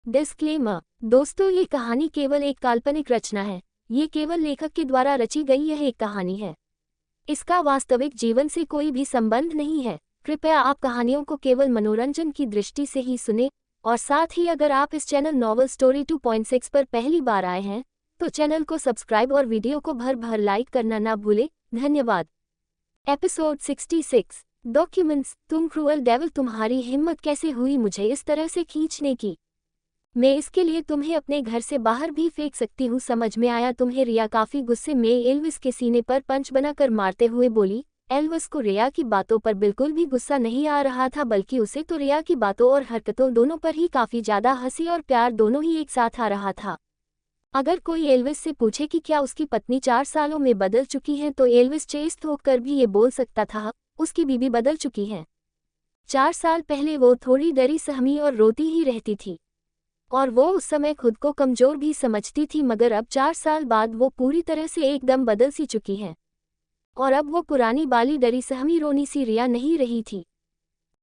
Disclaimer. दोस्तों, ये कहानी केवल एक काल्पनिक रचना है। ये केवल लेखक के द्वारा रची गई यह एक कहानी है। इसका वास्तविक जीवन से कोई भी संबंध नहीं है। कृपया आप कहानियों को केवल मनोरंजन की दृष्टि से ही सुने, और साथ ही अगर आप इस चैनल नॉवल स्टोरी 2.6 पर पहली बार आए हैं तो चैनल को सब्सक्राइब और वीडियो को भर भर लाइक करना ना भूलें। धन्यवाद। एपिसोड 66। डॉक्यूमेंट्स। तुम क्रूअल डेविल, तुम्हारी हिम्मत कैसे हुई मुझे इस तरह से खींचने की? मैं इसके लिए तुम्हें अपने घर से बाहर भी फेंक सकती हूँ, समझ में आया तुम्हें? रिया काफी गुस्से में एल्विस के सीने पर पंच बनाकर मारते हुए बोली। एल्विस को रिया की बातों पर बिल्कुल भी गुस्सा नहीं आ रहा था, बल्कि उसे तो रिया की बातों और हरकतों दोनों पर ही काफी ज्यादा हंसी और प्यार दोनों ही एक साथ आ रहा था। अगर कोई एल्विस से पूछे कि क्या उसकी पत्नी 4 सालों में बदल चुकी है तो एल्विस चेस्ट होकर भी ये बोल सकता था, उसकी बीवी बदल चुकी है। 4 साल पहले वो थोड़ी डरी सहमी और रोती ही रहती थी, और वो उस समय खुद को कमजोर भी समझती थी, मगर अब 4 साल बाद वो पूरी तरह से एकदम बदल सी चुकी है। और अब वो पुरानी बाली डरी सहमी रोनी सी रिया नहीं रही थी।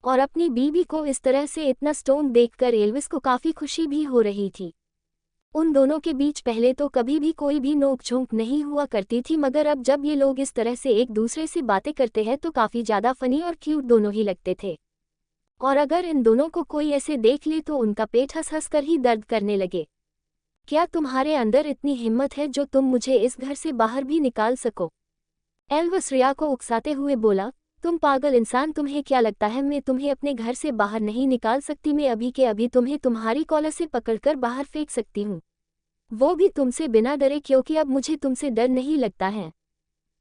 और अपनी बीवी को इस तरह से इतना स्टोन देखकर एल्विस को काफी खुशी भी हो रही थी। उन दोनों के बीच पहले तो कभी भी कोई भी नोक-झोंक नहीं हुआ करती थी, मगर अब जब ये लोग इस तरह से एक दूसरे से बातें करते हैं तो काफी ज्यादा फनी और क्यूट दोनों ही लगते थे। और अगर इन दोनों को कोई ऐसे देख ले तो उनका पेट हंस हंस कर ही दर्द करने लगे। क्या तुम्हारे अंदर इतनी हिम्मत है जो तुम मुझे इस घर से बाहर भी निकाल सको? एल्विस रिया को उकसाते हुए बोला। तुम पागल इंसान, तुम्हें क्या लगता है मैं तुम्हें अपने घर से बाहर नहीं निकाल सकती? मैं अभी के अभी तुम्हें तुम्हारी कॉलर से पकड़कर बाहर फेंक सकती हूँ, वो भी तुमसे बिना डरे, क्योंकि अब मुझे तुमसे डर नहीं लगता है,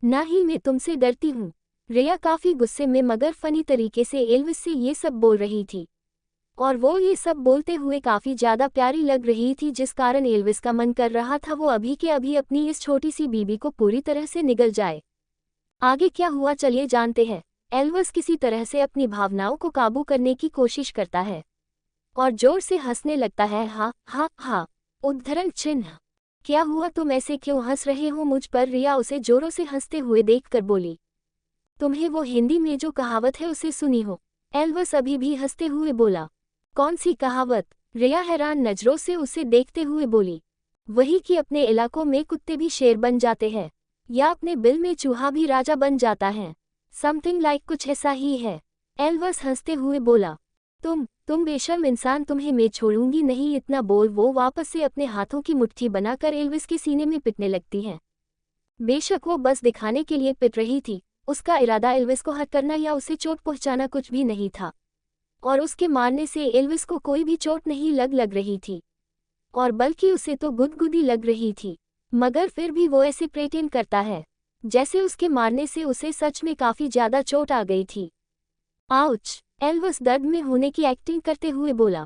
ना ही मैं तुमसे डरती हूँ। रिया काफी गुस्से में मगर फनी तरीके से एल्विस से ये सब बोल रही थी, और वो ये सब बोलते हुए काफी ज्यादा प्यारी लग रही थी, जिस कारण एल्विस का मन कर रहा था वो अभी के अभी अपनी इस छोटी सी बीबी को पूरी तरह से निगल जाए। आगे क्या हुआ चलिए जानते हैं। एल्विस किसी तरह से अपनी भावनाओं को काबू करने की कोशिश करता है और जोर से हंसने लगता है। हा हा हा, उद्धरण चिन्ह। क्या हुआ, तुम ऐसे क्यों हंस रहे हो मुझ पर? रिया उसे जोरों से हंसते हुए देखकर बोली। तुम्हें वो हिंदी में जो कहावत है उसे सुनी हो? एल्विस अभी भी हंसते हुए बोला। कौन सी कहावत? रिया हैरान नजरों से उसे देखते हुए बोली। वही कि अपने इलाकों में कुत्ते भी शेर बन जाते हैं, या अपने बिल में चूहा भी राजा बन जाता है। समथिंग लाइक कुछ ऐसा ही है। एल्विस हंसते हुए बोला। तुम बेशर्म इंसान, तुम्हें मैं छोड़ूंगी नहीं। इतना बोल वो वापस से अपने हाथों की मुट्ठी बनाकर एल्विस के सीने में पिटने लगती है। बेशक वो बस दिखाने के लिए पिट रही थी, उसका इरादा एल्विस को हर्ट करना या उसे चोट पहुंचाना कुछ भी नहीं था, और उसके मारने से एल्विस को कोई भी चोट नहीं लग रही थी, और बल्कि उसे तो गुदगुदी लग रही थी। मगर फिर भी वो ऐसे प्रेटेंड करता है जैसे उसके मारने से उसे सच में काफी ज्यादा चोट आ गई थी। आउच! एल्विस दर्द में होने की एक्टिंग करते हुए बोला।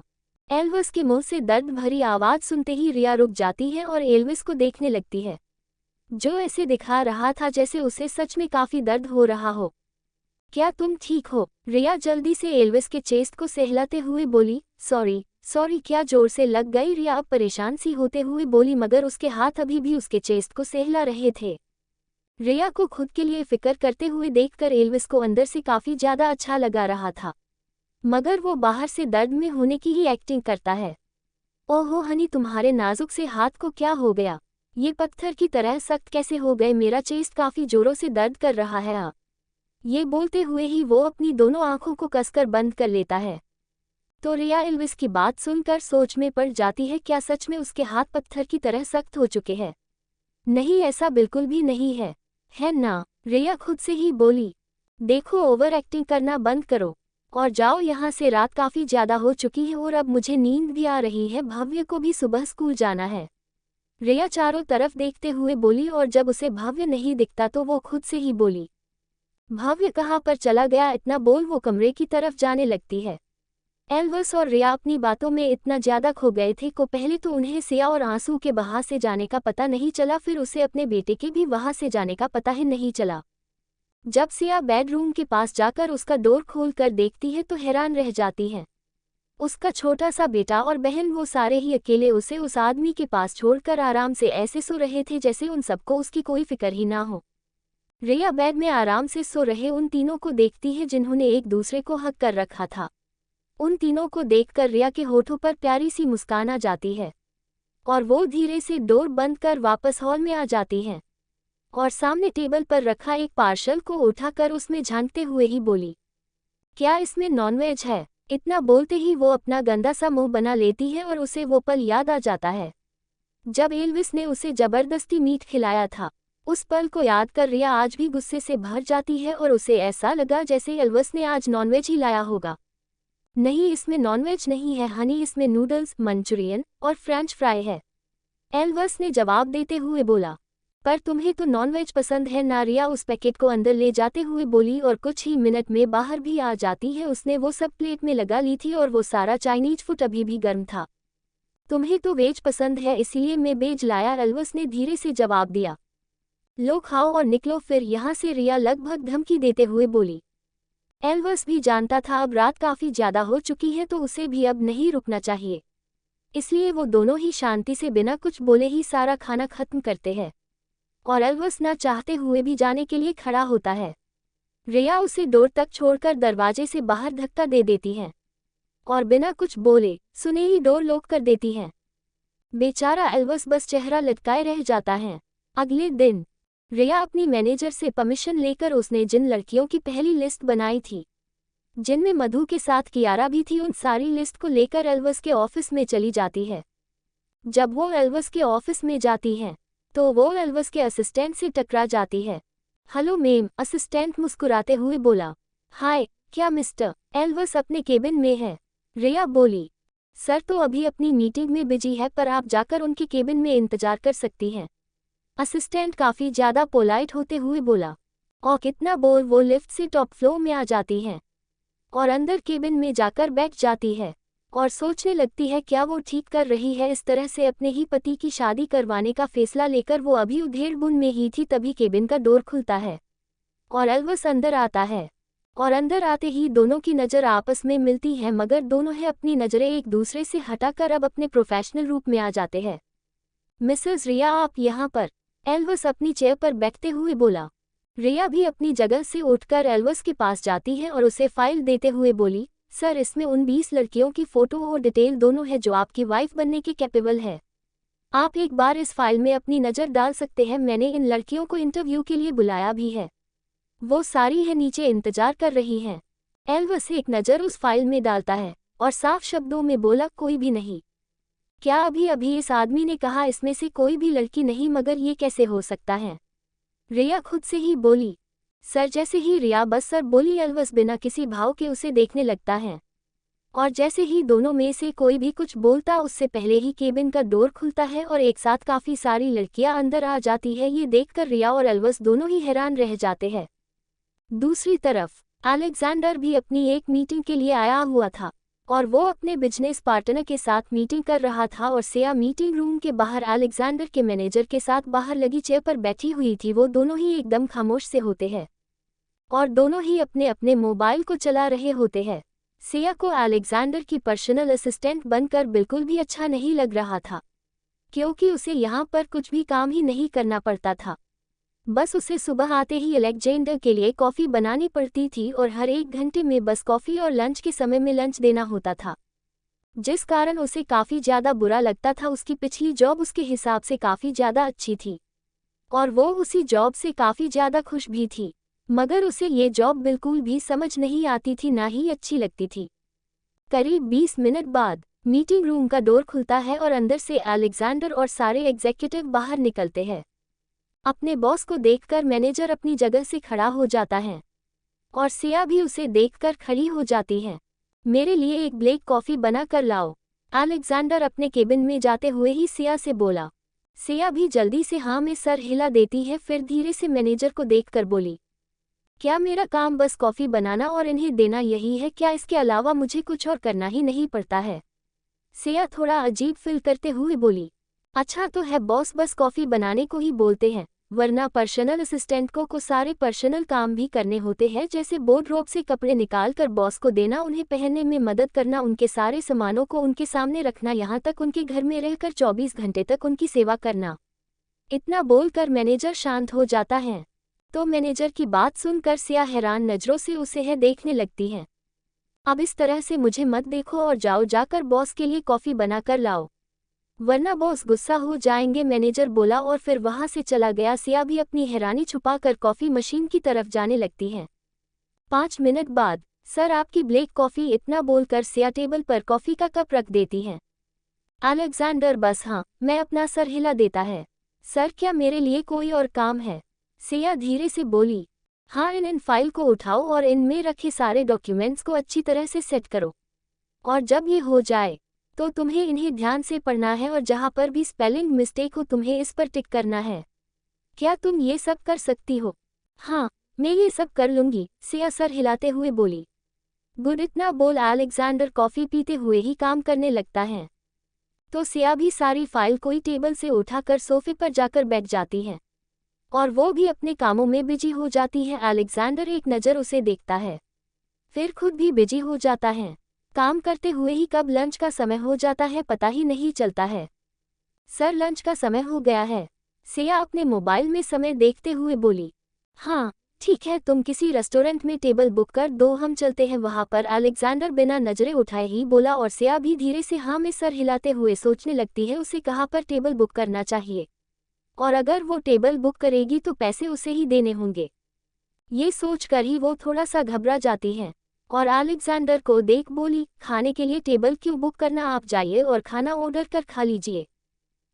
एल्विस के मुंह से दर्द भरी आवाज सुनते ही रिया रुक जाती है और एल्विस को देखने लगती है, जो ऐसे दिखा रहा था जैसे उसे सच में काफी दर्द हो रहा हो। क्या तुम ठीक हो? रिया जल्दी से एल्विस के चेस्ट को सहलाते हुए बोली। सॉरी, क्या जोर से लग गई? रिया अब परेशान सी होते हुए बोली, मगर उसके हाथ अभी भी उसके चेस्ट को सहला रहे थे। रिया को खुद के लिए फिक्र करते हुए देखकर एल्विस को अंदर से काफी ज्यादा अच्छा लगा रहा था, मगर वो बाहर से दर्द में होने की ही एक्टिंग करता है। ओहो हनी, तुम्हारे नाजुक से हाथ को क्या हो गया? ये पत्थर की तरह सख्त कैसे हो गए? मेरा चेस्ट काफी जोरों से दर्द कर रहा है। ये बोलते हुए ही वो अपनी दोनों आंखों को कसकर बंद कर लेता है। तो रिया एल्विस की बात सुनकर सोच में पड़ जाती है, क्या सच में उसके हाथ पत्थर की तरह सख्त हो चुके हैं? नहीं, ऐसा बिल्कुल भी नहीं है ना? रिया खुद से ही बोली। देखो, ओवर एक्टिंग करना बंद करो और जाओ यहाँ से, रात काफी ज्यादा हो चुकी है और अब मुझे नींद भी आ रही है। भव्य को भी सुबह स्कूल जाना है। रिया चारों तरफ देखते हुए बोली, और जब उसे भव्य नहीं दिखता तो वो खुद से ही बोली। भव्य कहाँ पर चला गया? इतना बोल वो कमरे की तरफ जाने लगती है। एल्विस और रिया अपनी बातों में इतना ज्यादा खो गए थे कि पहले तो उन्हें सिया और आंसू के वहां से जाने का पता नहीं चला, फिर उसे अपने बेटे के भी वहां से जाने का पता ही नहीं चला। जब सिया बेडरूम के पास जाकर उसका डोर खोल कर देखती है तो हैरान रह जाती है। उसका छोटा सा बेटा और बहन, वो सारे ही अकेले उसे उस आदमी के पास छोड़कर आराम से ऐसे सो रहे थे जैसे उन सबको उसकी कोई फिक्र ही ना हो। रिया बेड में आराम से सो रहे उन तीनों को देखती है जिन्होंने एक दूसरे को हक कर रखा था। उन तीनों को देखकर रिया के होठों पर प्यारी सी मुस्कान आ जाती है और वो धीरे से डोर बंद कर वापस हॉल में आ जाती हैं और सामने टेबल पर रखा एक पार्सल को उठाकर उसमें झांकते हुए ही बोली, क्या इसमें नॉनवेज है? इतना बोलते ही वो अपना गंदा सा मुंह बना लेती है और उसे वो पल याद आ जाता है जब एल्विस ने उसे जबरदस्ती मीट खिलाया था। उस पल को याद कर रिया आज भी गुस्से से भर जाती है और उसे ऐसा लगा जैसे एल्विस ने आज नॉनवेज ही लाया होगा। नहीं, इसमें नॉनवेज नहीं है हनी, इसमें नूडल्स, मंचूरियन और फ्रेंच फ्राई है, एल्विस ने जवाब देते हुए बोला। पर तुम्हें तो नॉनवेज पसंद है ना? रिया उस पैकेट को अंदर ले जाते हुए बोली और कुछ ही मिनट में बाहर भी आ जाती है। उसने वो सब प्लेट में लगा ली थी और वो सारा चाइनीज फूड अभी भी गर्म था। तुम्हें तो वेज पसंद है इसलिए मैं वेज लाया, एल्विस ने धीरे से जवाब दिया। लो खाओ और निकलो फिर यहाँ से, रिया लगभग धमकी देते हुए बोली। एल्विस भी जानता था अब रात काफ़ी ज़्यादा हो चुकी है तो उसे भी अब नहीं रुकना चाहिए, इसलिए वो दोनों ही शांति से बिना कुछ बोले ही सारा खाना खत्म करते हैं और एल्विस ना चाहते हुए भी जाने के लिए खड़ा होता है। रिया उसे डोर तक छोड़कर दरवाजे से बाहर धक्का दे देती है और बिना कुछ बोले सुने ही डोर लॉक कर देती है। बेचारा एल्विस बस चेहरा लटकाए रह जाता है। अगले दिन रिया अपनी मैनेजर से परमिशन लेकर उसने जिन लड़कियों की पहली लिस्ट बनाई थी जिनमें मधु के साथ कियारा भी थी, उन सारी लिस्ट को लेकर एल्विस के ऑफिस में चली जाती है। जब वो एल्विस के ऑफिस में जाती है तो वो एल्विस के असिस्टेंट से टकरा जाती है। हेलो मैम, असिस्टेंट मुस्कुराते हुए बोला। हाय, क्या मिस्टर एल्विस अपने केबिन में है? रिया बोली। सर तो अभी अपनी मीटिंग में बिजी है पर आप जाकर उनके केबिन में इंतजार कर सकती हैं, असिस्टेंट काफ़ी ज़्यादा पोलाइट होते हुए बोला। और कितना बोल, वो लिफ्ट से टॉप फ्लोर में आ जाती हैं और अंदर केबिन में जाकर बैठ जाती है और सोचने लगती है क्या वो ठीक कर रही है इस तरह से अपने ही पति की शादी करवाने का फैसला लेकर। वो अभी उधेड़-बुन में ही थी तभी केबिन का डोर खुलता है और एल्विस अंदर आता है और अंदर आते ही दोनों की नज़र आपस में मिलती है, मगर दोनों ही अपनी नज़रें एक दूसरे से हटाकर अब अपने प्रोफेशनल रूप में आ जाते हैं। मिसेस रिया, आप यहाँ पर? एल्विस अपनी चेयर पर बैठते हुए बोला। रिया भी अपनी जगह से उठकर एल्विस के पास जाती है और उसे फाइल देते हुए बोली, सर इसमें उन 20 लड़कियों की फ़ोटो और डिटेल दोनों है जो आपकी वाइफ बनने के कैपेबल है। आप एक बार इस फाइल में अपनी नज़र डाल सकते हैं। मैंने इन लड़कियों को इंटरव्यू के लिए बुलाया भी है, वो सारी है नीचे इंतजार कर रही हैं। एल्विस एक नज़र उस फाइल में डालता है और साफ शब्दों में बोला, कोई भी नहीं? क्या अभी अभी इस आदमी ने कहा इसमें से कोई भी लड़की नहीं, मगर ये कैसे हो सकता है? रिया खुद से ही बोली। सर, जैसे ही रिया बस सर बोली एल्विस बिना किसी भाव के उसे देखने लगता है और जैसे ही दोनों में से कोई भी कुछ बोलता उससे पहले ही केबिन का डोर खुलता है और एक साथ काफ़ी सारी लड़कियां अंदर आ जाती है। ये देखकर रिया और एल्विस दोनों ही हैरान रह जाते हैं। दूसरी तरफ अलेक्जेंडर भी अपनी एक मीटिंग के लिए आया हुआ था और वो अपने बिजनेस पार्टनर के साथ मीटिंग कर रहा था और सिया मीटिंग रूम के बाहर अलेक्जेंडर के मैनेजर के साथ बाहर लगी चेयर पर बैठी हुई थी। वो दोनों ही एकदम खामोश से होते हैं और दोनों ही अपने अपने मोबाइल को चला रहे होते हैं। सिया को अलेक्जेंडर की पर्सनल असिस्टेंट बनकर बिल्कुल भी अच्छा नहीं लग रहा था, क्योंकि उसे यहाँ पर कुछ भी काम ही नहीं करना पड़ता था। बस उसे सुबह आते ही अलेक्जेंडर के लिए कॉफ़ी बनानी पड़ती थी और हर 1 घंटे में बस कॉफ़ी और लंच के समय में लंच देना होता था, जिस कारण उसे काफ़ी ज़्यादा बुरा लगता था। उसकी पिछली जॉब उसके हिसाब से काफ़ी ज़्यादा अच्छी थी और वो उसी जॉब से काफ़ी ज़्यादा खुश भी थी, मगर उसे ये जॉब बिल्कुल भी समझ नहीं आती थी, ना ही अच्छी लगती थी। करीब 20 मिनट बाद मीटिंग रूम का डोर खुलता है और अंदर से अलेक्जेंडर और सारे एग्जीक्यूटिव बाहर निकलते हैं। अपने बॉस को देखकर मैनेजर अपनी जगह से खड़ा हो जाता है और सिया भी उसे देखकर खड़ी हो जाती है। मेरे लिए एक ब्लैक कॉफ़ी बना कर लाओ, अलेक्जेंडर अपने केबिन में जाते हुए ही सिया से बोला। सिया भी जल्दी से हाँ में सर हिला देती है, फिर धीरे से मैनेजर को देखकर बोली, क्या मेरा काम बस कॉफ़ी बनाना और इन्हें देना यही है क्या? इसके अलावा मुझे कुछ और करना ही नहीं पड़ता है? सिया थोड़ा अजीब फील करते हुए बोली। अच्छा तो है बॉस, बस कॉफ़ी बनाने को ही बोलते हैं, वरना पर्सनल असिस्टेंट को सारे पर्सनल काम भी करने होते हैं, जैसे वार्डरोब से कपड़े निकाल कर बॉस को देना, उन्हें पहनने में मदद करना, उनके सारे सामानों को उनके सामने रखना, यहाँ तक उनके घर में रहकर 24 घंटे तक उनकी सेवा करना। इतना बोलकर मैनेजर शांत हो जाता है तो मैनेजर की बात सुनकर सिया हैरान नज़रों से उसे देखने लगती है। अब इस तरह से मुझे मत देखो और जाओ जाकर बॉस के लिए कॉफ़ी बना कर लाओ, वरना बॉस गुस्सा हो जाएंगे, मैनेजर बोला और फिर वहां से चला गया। सिया भी अपनी हैरानी छुपाकर कॉफ़ी मशीन की तरफ जाने लगती है। 5 मिनट बाद, सर आपकी ब्लैक कॉफ़ी, इतना बोलकर सिया टेबल पर कॉफ़ी का कप रख देती है। अलेक्जेंडर बस हाँ, मैं अपना सर हिला देता है। सर क्या मेरे लिए कोई और काम है? सिया धीरे से बोली, हाँ, इन फाइल को उठाओ और इनमें रखे सारे डॉक्यूमेंट्स को अच्छी तरह से सेट करो, और जब ये हो जाए तो तुम्हें इन्हें ध्यान से पढ़ना है और जहाँ पर भी स्पेलिंग मिस्टेक हो तुम्हें इस पर टिक करना है। क्या तुम ये सब कर सकती हो? हाँ, मैं ये सब कर लूंगी, सिया सर हिलाते हुए बोली। गुड, इतना बोल अलेक्जेंडर कॉफ़ी पीते हुए ही काम करने लगता है। तो सिया भी सारी फाइल कोई टेबल से उठाकर सोफे पर जाकर बैठ जाती है और वो भी अपने कामों में बिजी हो जाती है। अलेक्जेंडर एक नज़र उसे देखता है, फिर खुद भी बिजी हो जाता है। काम करते हुए ही कब लंच का समय हो जाता है पता ही नहीं चलता है। सर लंच का समय हो गया है, सिया अपने मोबाइल में समय देखते हुए बोली। हाँ ठीक है, तुम किसी रेस्टोरेंट में टेबल बुक कर दो, हम चलते हैं वहाँ पर। अलेक्जेंडर बिना नजरें उठाए ही बोला और सिया भी धीरे से हाँ में सर हिलाते हुए सोचने लगती है उसे कहाँ पर टेबल बुक करना चाहिए, और अगर वो टेबल बुक करेगी तो पैसे उसे ही देने होंगे। ये सोचकर ही वो थोड़ा सा घबरा जाती है और अलेक्जेंडर को देख बोली, खाने के लिए टेबल क्यों बुक करना, आप जाइए और खाना ऑर्डर कर खा लीजिए।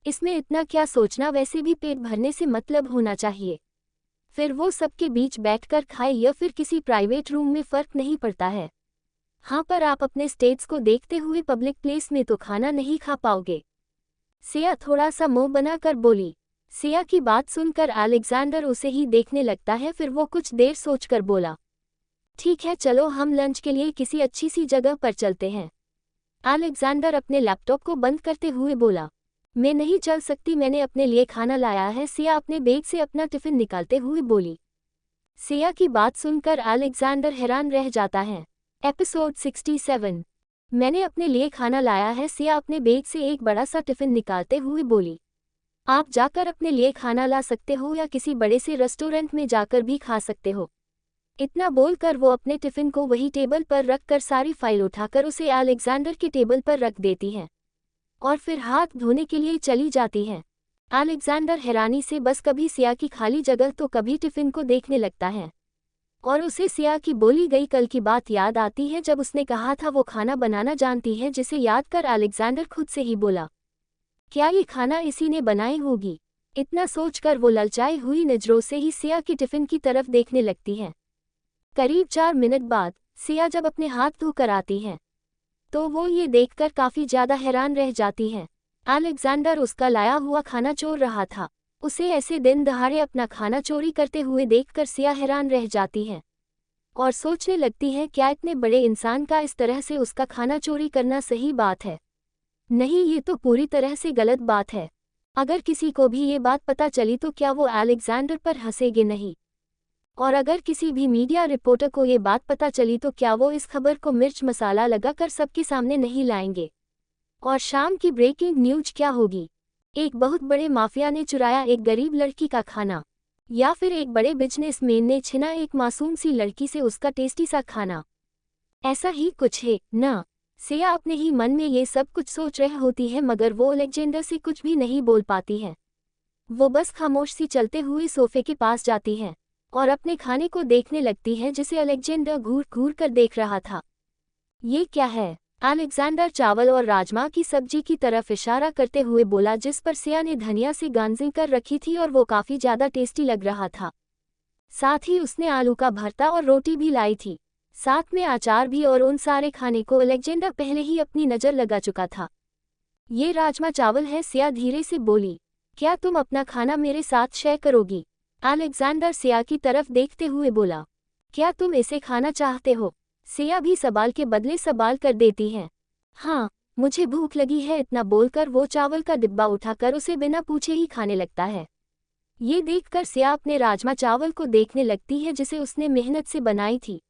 इसमें इतना क्या सोचना, वैसे भी पेट भरने से मतलब होना चाहिए। फिर वो सबके बीच बैठकर खाए या फिर किसी प्राइवेट रूम में फ़र्क नहीं पड़ता है। हाँ, पर आप अपने स्टेट्स को देखते हुए पब्लिक प्लेस में तो खाना नहीं खा पाओगे। सिया थोड़ा सा मुंह बनाकर बोली। सिया की बात सुनकर अलेक्जेंडर उसे ही देखने लगता है, फिर वो कुछ देर सोचकर बोला, ठीक है चलो हम लंच के लिए किसी अच्छी सी जगह पर चलते हैं। अलेक्जेंडर अपने लैपटॉप को बंद करते हुए बोला, मैं नहीं चल सकती, मैंने अपने लिए खाना लाया है। सिया अपने बैग से अपना टिफिन निकालते हुए बोली। सिया की बात सुनकर अलेक्जेंडर हैरान रह जाता है। एपिसोड 67। मैंने अपने लिए खाना लाया है, सिया अपने बैग से एक बड़ा सा टिफिन निकालते हुए बोली। आप जाकर अपने लिए खाना ला सकते हो या किसी बड़े से रेस्टोरेंट में जाकर भी खा सकते हो। इतना बोलकर वो अपने टिफिन को वही टेबल पर रखकर सारी फाइल उठाकर उसे अलेक्जेंडर के टेबल पर रख देती है और फिर हाथ धोने के लिए चली जाती है। अलेक्जेंडर हैरानी से बस कभी सिया की खाली जगह तो कभी टिफिन को देखने लगता है और उसे सिया की बोली गई कल की बात याद आती है जब उसने कहा था वो खाना बनाना जानती है, जिसे याद कर अलेक्जेंडर खुद से ही बोला, क्या ये खाना इसी ने बनाई होगी? इतना सोचकर वो ललचाई हुई नजरों से ही सिया की टिफिन की तरफ देखने लगती है। करीब 4 मिनट बाद सिया जब अपने हाथ धोकर आती है तो वो ये देखकर काफ़ी ज़्यादा हैरान रह जाती है। अलेक्जेंडर उसका लाया हुआ खाना चोर रहा था। उसे ऐसे दिन दहाड़े अपना खाना चोरी करते हुए देखकर सिया हैरान रह जाती है और सोचने लगती है, क्या इतने बड़े इंसान का इस तरह से उसका खाना चोरी करना सही बात है? नहीं, ये तो पूरी तरह से गलत बात है। अगर किसी को भी ये बात पता चली तो क्या वो अलेक्जेंडर पर हंसेंगे नहीं? और अगर किसी भी मीडिया रिपोर्टर को ये बात पता चली तो क्या वो इस खबर को मिर्च मसाला लगाकर सबके सामने नहीं लाएंगे? और शाम की ब्रेकिंग न्यूज क्या होगी? एक बहुत बड़े माफिया ने चुराया एक गरीब लड़की का खाना, या फिर एक बड़े बिजनेसमैन ने छीना एक मासूम सी लड़की से उसका टेस्टी सा खाना? ऐसा ही कुछ है ना? सिया अपने ही मन में ये सब कुछ सोच रही होती है, मगर वो अलेक्जेंडर से कुछ भी नहीं बोल पाती है। वो बस खामोश सी चलते हुए सोफे के पास जाती है और अपने खाने को देखने लगती है जिसे अलेक्जेंडर घूर घूर कर देख रहा था। ये क्या है? अलेक्जेंडर चावल और राजमा की सब्जी की तरफ इशारा करते हुए बोला, जिस पर सिया ने धनिया से गांजी कर रखी थी और वो काफ़ी ज़्यादा टेस्टी लग रहा था। साथ ही उसने आलू का भरता और रोटी भी लाई थी, साथ में अचार भी, और उन सारे खाने को अलेक्जेंडर पहले ही अपनी नज़र लगा चुका था। ये राजमा चावल है, सिया धीरे से बोली। क्या तुम अपना खाना मेरे साथ शेयर करोगी? अलेक्जेंडर सिया की तरफ देखते हुए बोला। क्या तुम इसे खाना चाहते हो? सिया भी सवाल के बदले सवाल कर देती है। हाँ, मुझे भूख लगी है। इतना बोलकर वो चावल का डिब्बा उठाकर उसे बिना पूछे ही खाने लगता है। ये देखकर सिया अपने राजमा चावल को देखने लगती है जिसे उसने मेहनत से बनाई थी,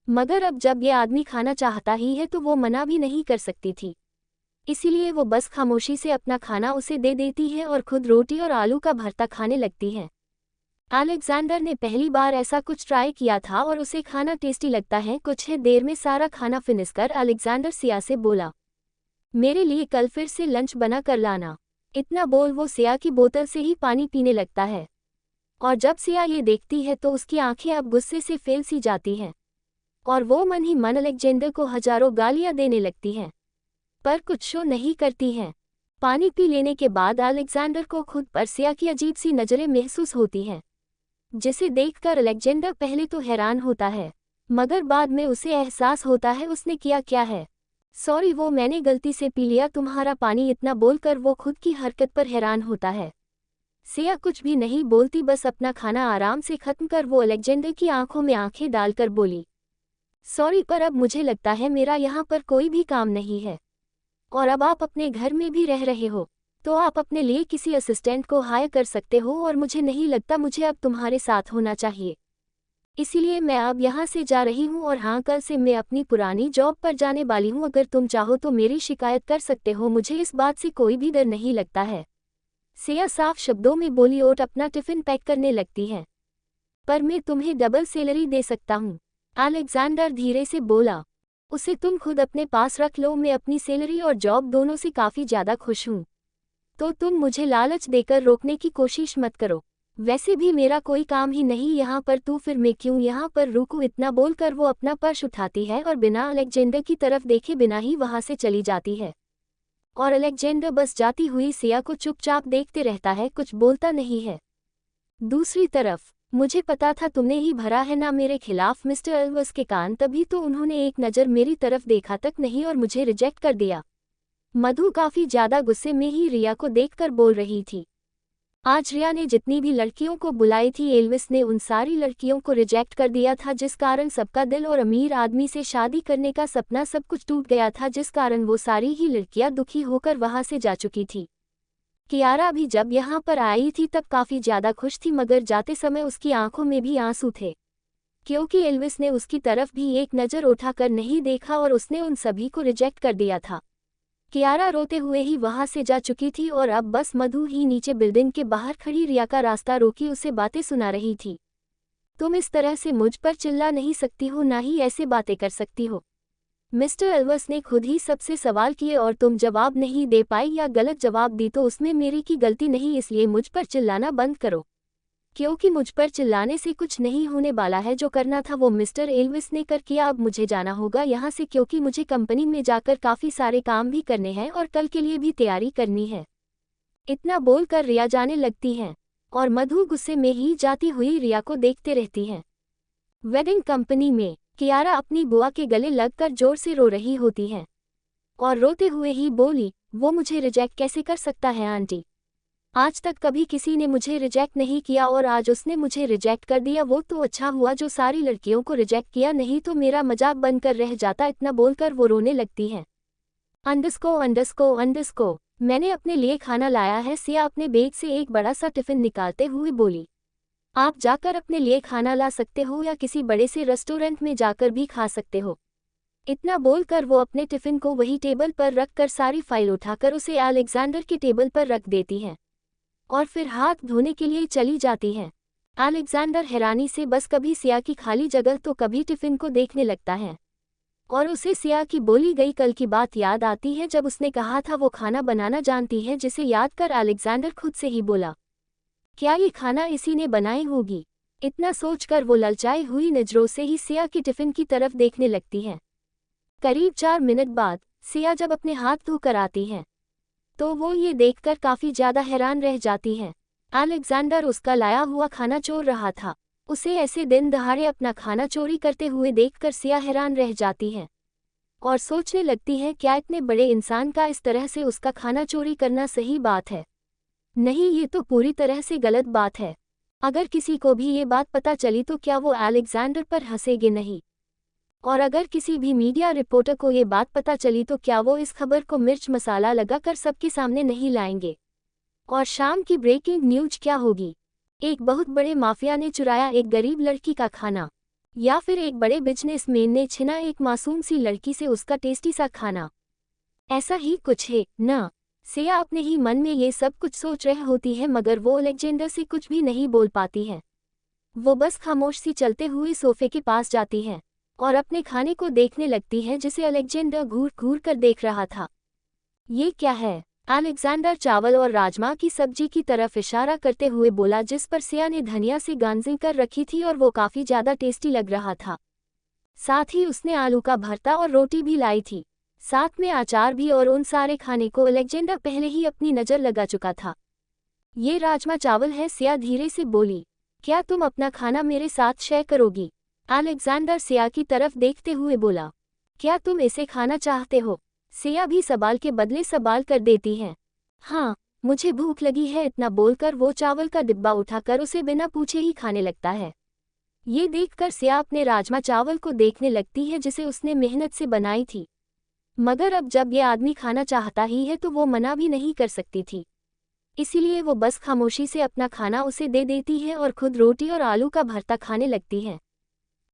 मगर अब जब ये आदमी खाना चाहता ही है तो वो मना भी नहीं कर सकती थी। इसीलिए वो बस खामोशी से अपना खाना उसे दे देती है और खुद रोटी और आलू का भरता खाने लगती है। अलेक्जेंडर ने पहली बार ऐसा कुछ ट्राई किया था और उसे खाना टेस्टी लगता है। कुछ ही देर में सारा खाना फिनिश कर अलेक्जेंडर सिया से बोला, मेरे लिए कल फिर से लंच बना कर लाना। इतना बोल वो सिया की बोतल से ही पानी पीने लगता है और जब सिया ये देखती है तो उसकी आंखें अब गुस्से से फेल सी जाती हैं और वो मन ही मन अलेक्जेंडर को हजारों गालियां देने लगती हैं, पर कुछ शो नहीं करती हैं। पानी पी लेने के बाद अलेक्जेंडर को खुद पर सिया की अजीब सी नज़रें महसूस होती हैं, जिसे देखकर अलेक्जेंडर पहले तो हैरान होता है, मगर बाद में उसे एहसास होता है उसने किया क्या है। सॉरी, वो मैंने गलती से पी लिया तुम्हारा पानी। इतना बोलकर वो खुद की हरकत पर हैरान होता है। सिया कुछ भी नहीं बोलती, बस अपना खाना आराम से खत्म कर वो अलेक्जेंडर की आंखों में आंखें डालकर बोली, सॉरी पर अब मुझे लगता है मेरा यहाँ पर कोई भी काम नहीं है और अब आप अपने घर में भी रह रहे हो तो आप अपने लिए किसी असिस्टेंट को हायर कर सकते हो और मुझे नहीं लगता मुझे अब तुम्हारे साथ होना चाहिए, इसीलिए मैं अब यहाँ से जा रही हूँ और हाँ, कल से मैं अपनी पुरानी जॉब पर जाने वाली हूँ। अगर तुम चाहो तो मेरी शिकायत कर सकते हो, मुझे इस बात से कोई भी डर नहीं लगता है। सिया साफ शब्दों में बोली और अपना टिफिन पैक करने लगती है। पर मैं तुम्हें डबल सैलरी दे सकता हूँ, अलेक्जेंडर धीरे से बोला। उसे तुम खुद अपने पास रख लो, मैं अपनी सैलरी और जॉब दोनों से काफ़ी ज़्यादा खुश हूँ, तो तुम मुझे लालच देकर रोकने की कोशिश मत करो। वैसे भी मेरा कोई काम ही नहीं यहाँ पर, तो फिर मैं क्यों यहाँ पर रुकूं। इतना बोलकर वो अपना पर्स उठाती है और बिना अलेक्जेंडर की तरफ देखे बिना ही वहाँ से चली जाती है और अलेक्जेंडर बस जाती हुई सिया को चुपचाप देखते रहता है, कुछ बोलता नहीं है। दूसरी तरफ, मुझे पता था तुमने ही भरा है ना मेरे खिलाफ मिस्टर एल्वर्स के कान, तभी तो उन्होंने एक नज़र मेरी तरफ देखा तक नहीं और मुझे रिजेक्ट कर दिया। मधु काफ़ी ज़्यादा गुस्से में ही रिया को देखकर बोल रही थी। आज रिया ने जितनी भी लड़कियों को बुलाई थी, एल्विस ने उन सारी लड़कियों को रिजेक्ट कर दिया था, जिस कारण सबका दिल और अमीर आदमी से शादी करने का सपना सब कुछ टूट गया था, जिस कारण वो सारी ही लड़कियां दुखी होकर वहां से जा चुकी थी। कियारा भी जब यहाँ पर आई थी तब काफ़ी ज़्यादा खुश थी, मगर जाते समय उसकी आंखों में भी आंसू थे, क्योंकि एल्विस ने उसकी तरफ भी एक नज़र उठाकर नहीं देखा और उसने उन सभी को रिजेक्ट कर दिया था। कियारा रोते हुए ही वहां से जा चुकी थी और अब बस मधु ही नीचे बिल्डिंग के बाहर खड़ी रिया का रास्ता रोकी उसे बातें सुना रही थी। तुम इस तरह से मुझ पर चिल्ला नहीं सकती हो, ना ही ऐसे बातें कर सकती हो। मिस्टर एल्वर्स ने खुद ही सबसे सवाल किए और तुम जवाब नहीं दे पाई या गलत जवाब दी तो उसमें मेरी की गलती नहीं, इसलिए मुझ पर चिल्लाना बंद करो, क्योंकि मुझ पर चिल्लाने से कुछ नहीं होने वाला है। जो करना था वो मिस्टर एल्विस ने कर किया, अब मुझे जाना होगा यहाँ से, क्योंकि मुझे कंपनी में जाकर काफ़ी सारे काम भी करने हैं और कल के लिए भी तैयारी करनी है। इतना बोलकर रिया जाने लगती हैं और मधु गुस्से में ही जाती हुई रिया को देखते रहती हैं। वेडिंग कंपनी में कियारा अपनी बुआ के गले लगकर जोर से रो रही होती है और रोते हुए ही बोली, वो मुझे रिजेक्ट कैसे कर सकता है आंटी, आज तक कभी किसी ने मुझे रिजेक्ट नहीं किया और आज उसने मुझे रिजेक्ट कर दिया। वो तो अच्छा हुआ जो सारी लड़कियों को रिजेक्ट किया, नहीं तो मेरा मजाक बनकर रह जाता। इतना बोलकर वो रोने लगती हैं। अंडस्को, मैंने अपने लिए खाना लाया है, सिया अपने बैग से एक बड़ा सा टिफिन निकालते हुए बोली। आप जाकर अपने लिए खाना ला सकते हो या किसी बड़े से रेस्टोरेंट में जाकर भी खा सकते हो। इतना बोलकर वो अपने टिफिन को वही टेबल पर रखकर सारी फाइल उठाकर उसे अलेक्जेंडर के टेबल पर रख देती हैं और फिर हाथ धोने के लिए चली जाती हैं। अलेक्जेंडर हैरानी से बस कभी सिया की खाली जगह तो कभी टिफिन को देखने लगता है और उसे सिया की बोली गई कल की बात याद आती है, जब उसने कहा था वो खाना बनाना जानती है, जिसे याद कर अलेक्जेंडर खुद से ही बोला, क्या ये खाना इसी ने बनाई होगी। इतना सोचकर वो ललचाई हुई नजरों से ही सिया की टिफिन की तरफ देखने लगती हैं। करीब 4 मिनट बाद सिया जब अपने हाथ धोकर आती हैं तो वो ये देखकर काफ़ी ज़्यादा हैरान रह जाती हैं। अलेक्जेंडर उसका लाया हुआ खाना चोर रहा था। उसे ऐसे दिन दहाड़े अपना खाना चोरी करते हुए देखकर सिया हैरान रह जाती हैं और सोचने लगती है, क्या इतने बड़े इंसान का इस तरह से उसका खाना चोरी करना सही बात है? नहीं, ये तो पूरी तरह से गलत बात है। अगर किसी को भी ये बात पता चली तो क्या वो अलेक्जेंडर पर हंसेंगे नहीं? और अगर किसी भी मीडिया रिपोर्टर को ये बात पता चली तो क्या वो इस खबर को मिर्च मसाला लगाकर सबके सामने नहीं लाएंगे? और शाम की ब्रेकिंग न्यूज क्या होगी? एक बहुत बड़े माफिया ने चुराया एक गरीब लड़की का खाना, या फिर एक बड़े बिजनेसमैन ने छीना एक मासूम सी लड़की से उसका टेस्टी सा खाना? ऐसा ही कुछ है ना? सिया अपने ही मन में ये सब कुछ सोच रही होती है, मगर वो अलेक्जेंडर से कुछ भी नहीं बोल पाती है। वो बस खामोश सी चलते हुए सोफे के पास जाती है और अपने खाने को देखने लगती है जिसे अलेक्जेंडर घूर घूर कर देख रहा था। ये क्या है? अलेक्जेंडर चावल और राजमा की सब्जी की तरफ इशारा करते हुए बोला, जिस पर सिया ने धनिया से गांजी कर रखी थी और वो काफी ज्यादा टेस्टी लग रहा था। साथ ही उसने आलू का भरता और रोटी भी लाई थी, साथ में अचार भी, और उन सारे खाने को अलेक्जेंडर पहले ही अपनी नज़र लगा चुका था। ये राजमा चावल है, सिया धीरे से बोली। क्या तुम अपना खाना मेरे साथ शेयर करोगी? अलेक्जेंडर सिया की तरफ देखते हुए बोला। क्या तुम इसे खाना चाहते हो? सिया भी सवाल के बदले सवाल कर देती है। हाँ, मुझे भूख लगी है, इतना बोलकर वो चावल का डिब्बा उठाकर उसे बिना पूछे ही खाने लगता है। ये देखकर सिया अपने राजमा चावल को देखने लगती है जिसे उसने मेहनत से बनाई थी, मगर अब जब ये आदमी खाना चाहता ही है तो वो मना भी नहीं कर सकती थी। इसीलिए वो बस खामोशी से अपना खाना उसे दे देती है और खुद रोटी और आलू का भरता खाने लगती है।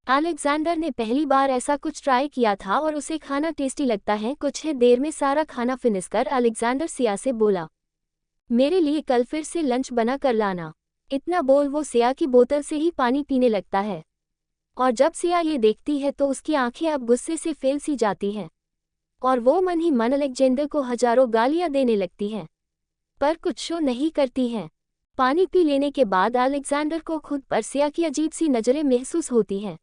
अलेक्जेंडर ने पहली बार ऐसा कुछ ट्राई किया था और उसे खाना टेस्टी लगता है। कुछ ही देर में सारा खाना फिनिश कर अलेक्जेंडर सिया से बोला, मेरे लिए कल फिर से लंच बना कर लाना। इतना बोल वो सिया की बोतल से ही पानी पीने लगता है और जब सिया ये देखती है तो उसकी आंखें अब गुस्से से फैल सी जाती हैं और वो मन ही मन अलेक्जेंडर को हजारों गालियां देने लगती है, पर कुछ शो नहीं करती हैं। पानी पी लेने के बाद अलेक्जेंडर को खुद पर सिया की अजीब सी नज़रें महसूस होती हैं,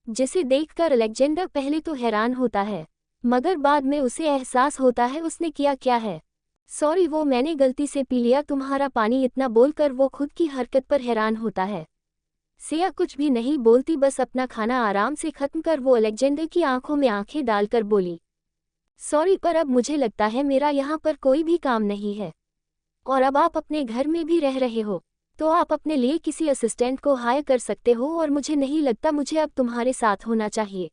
जिसे देखकर अलेक्जेंडर पहले तो हैरान होता है, मगर बाद में उसे एहसास होता है उसने किया क्या है। सॉरी, वो मैंने गलती से पी लिया तुम्हारा पानी, इतना बोलकर वो खुद की हरकत पर हैरान होता है। सिया कुछ भी नहीं बोलती, बस अपना खाना आराम से खत्म कर वो अलेक्जेंडर की आंखों में आंखें डालकर बोली, सॉरी, पर अब मुझे लगता है मेरा यहाँ पर कोई भी काम नहीं है और अब आप अपने घर में भी रह रहे हो तो आप अपने लिए किसी असिस्टेंट को हायर कर सकते हो और मुझे नहीं लगता मुझे अब तुम्हारे साथ होना चाहिए,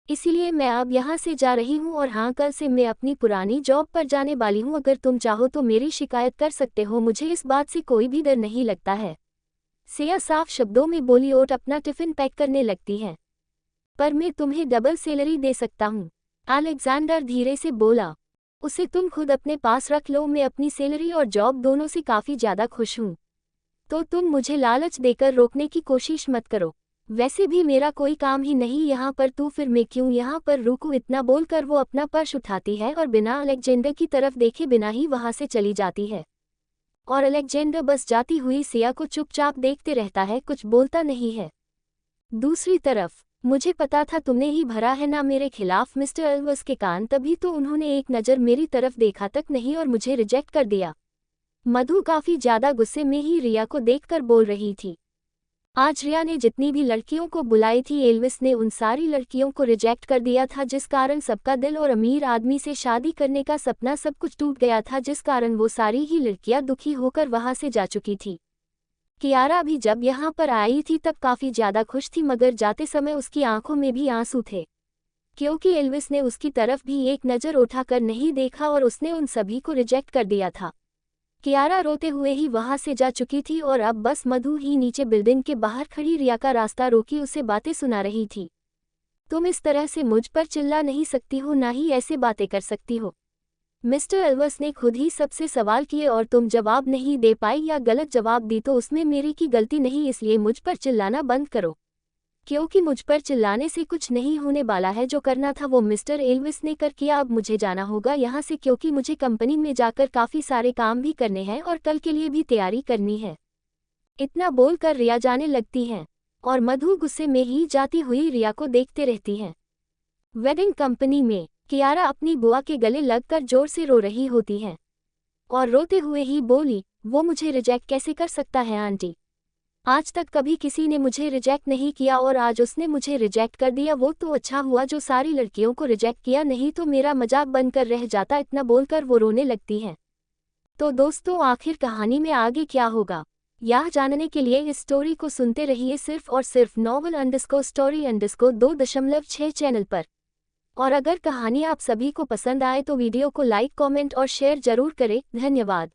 इसीलिए मैं अब यहाँ से जा रही हूँ और हाँ, कल से मैं अपनी पुरानी जॉब पर जाने वाली हूँ। अगर तुम चाहो तो मेरी शिकायत कर सकते हो, मुझे इस बात से कोई भी डर नहीं लगता है। सिया साफ शब्दों में बोली और अपना टिफिन पैक करने लगती है। पर मैं तुम्हें डबल सैलरी दे सकता हूँ, अलेक्जेंडर धीरे से बोला। उसे तुम खुद अपने पास रख लो, मैं अपनी सैलरी और जॉब दोनों से काफ़ी ज़्यादा खुश हूँ, तो तुम मुझे लालच देकर रोकने की कोशिश मत करो। वैसे भी मेरा कोई काम ही नहीं यहाँ पर, तो फिर मैं क्यों यहाँ पर रुकूं? इतना बोलकर वो अपना पर्स उठाती है और बिना अलेक्जेंडर की तरफ देखे बिना ही वहाँ से चली जाती है और अलेक्जेंडर बस जाती हुई सिया को चुपचाप देखते रहता है, कुछ बोलता नहीं है। दूसरी तरफ, मुझे पता था तुमने ही भरा है ना मेरे खिलाफ मिस्टर एल्वर्स के कान, तभी तो उन्होंने एक नज़र मेरी तरफ देखा तक नहीं और मुझे रिजेक्ट कर दिया। मधु काफी ज्यादा गुस्से में ही रिया को देखकर बोल रही थी। आज रिया ने जितनी भी लड़कियों को बुलाई थी, एल्विस ने उन सारी लड़कियों को रिजेक्ट कर दिया था, जिस कारण सबका दिल और अमीर आदमी से शादी करने का सपना सब कुछ टूट गया था, जिस कारण वो सारी ही लड़कियां दुखी होकर वहां से जा चुकी थी। कियारा भी जब यहाँ पर आई थी तब काफी ज्यादा खुश थी, मगर जाते समय उसकी आंखों में भी आंसू थे, क्योंकि एल्विस ने उसकी तरफ भी एक नज़र उठाकर नहीं देखा और उसने उन सभी को रिजेक्ट कर दिया था। कियारा रोते हुए ही वहां से जा चुकी थी और अब बस मधु ही नीचे बिल्डिंग के बाहर खड़ी रिया का रास्ता रोकी उसे बातें सुना रही थी। तुम इस तरह से मुझ पर चिल्ला नहीं सकती हो, ना ही ऐसे बातें कर सकती हो। मिस्टर एल्वर्स ने खुद ही सबसे सवाल किए और तुम जवाब नहीं दे पाई या गलत जवाब दी तो उसमें मेरी की गलती नहीं, इसलिए मुझ पर चिल्लाना बंद करो, क्योंकि मुझ पर चिल्लाने से कुछ नहीं होने वाला है। जो करना था वो मिस्टर एल्विस ने कर किया, अब मुझे जाना होगा यहाँ से, क्योंकि मुझे कंपनी में जाकर काफ़ी सारे काम भी करने हैं और कल के लिए भी तैयारी करनी है। इतना बोलकर रिया जाने लगती है और मधु गुस्से में ही जाती हुई रिया को देखते रहती है। वेडिंग कंपनी में कियारा अपनी बुआ के गले लगकर जोर से रो रही होती है और रोते हुए ही बोली, वो मुझे रिजेक्ट कैसे कर सकता है आंटी? आज तक कभी किसी ने मुझे रिजेक्ट नहीं किया और आज उसने मुझे रिजेक्ट कर दिया। वो तो अच्छा हुआ जो सारी लड़कियों को रिजेक्ट किया, नहीं तो मेरा मजाक बनकर रह जाता। इतना बोलकर वो रोने लगती है। तो दोस्तों, आखिर कहानी में आगे क्या होगा, यह जानने के लिए इस स्टोरी को सुनते रहिए सिर्फ और सिर्फ novel_story_2.6 चैनल पर। और अगर कहानी आप सभी को पसंद आए तो वीडियो को लाइक, कमेंट और शेयर जरूर करें। धन्यवाद।